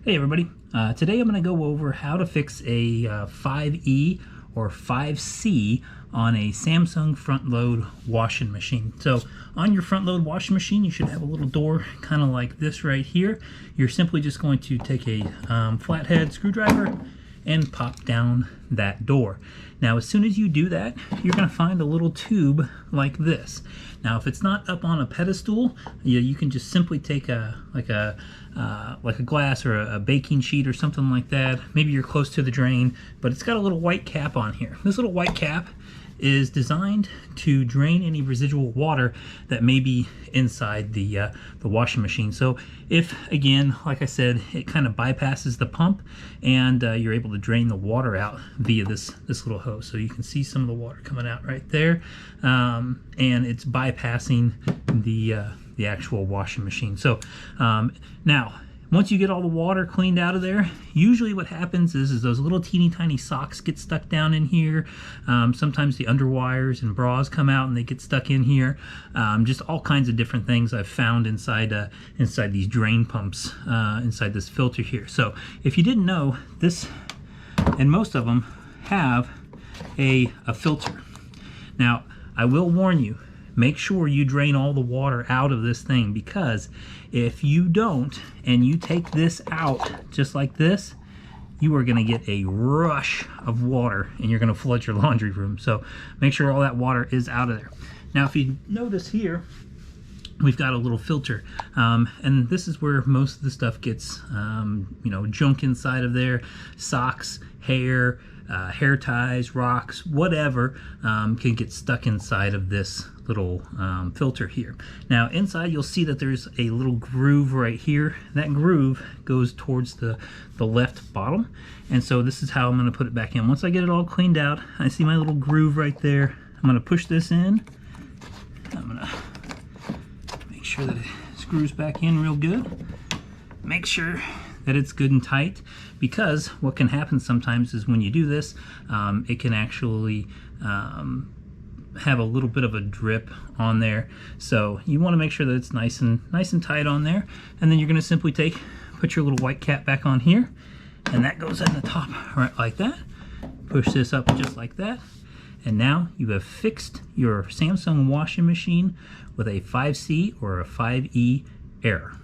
Hey everybody, today I'm going to go over how to fix a 5E or 5C on a Samsung front load washing machine. So on your front load washing machine you should have a little door kind of like this right here. You're simply just going to take a flathead screwdriver and pop down that door. Now as soon as you do that, you're going to find a little tube like this. Now if it's not up on a pedestal, you can just simply take like a glass or a baking sheet or something like that. Maybe you're close to the drain, but it's got a little white cap on here. This little white cap is designed to drain any residual water that may be inside the washing machine. So if, again, like I said, it kind of bypasses the pump and you're able to drain the water out via this little hose. So you can see some of the water coming out right there, and it's bypassing the actual washing machine. So now, once you get all the water cleaned out of there, usually what happens is those little teeny tiny socks get stuck down in here. Sometimes the underwires and bras come out and they get stuck in here. Just all kinds of different things I've found inside these drain pumps, inside this filter here. So if you didn't know, this and most of them have a filter. Now I will warn you, make sure you drain all the water out of this thing, because if you don't and you take this out just like this, you are going to get a rush of water and you're going to flood your laundry room. So make sure all that water is out of there. Now if you notice here, we've got a little filter, and this is where most of the stuff gets, junk inside of there. Socks, hair, hair ties, rocks, whatever can get stuck inside of this little filter here. Now inside you'll see that there's a little groove right here. That groove goes towards the left bottom, and so this is how I'm going to put it back in. Once I get it all cleaned out, I see my little groove right there. I'm going to push this in. I'm going to make sure that it screws back in real good. Make sure that it's good and tight, because what can happen sometimes is when you do this, it can actually have a little bit of a drip on there. So you want to make sure that it's nice and tight on there, and then you're going to simply put your little white cap back on here, and that goes in the top right like that. Push this up just like that, and now you have fixed your Samsung washing machine with a 5C or a 5E error.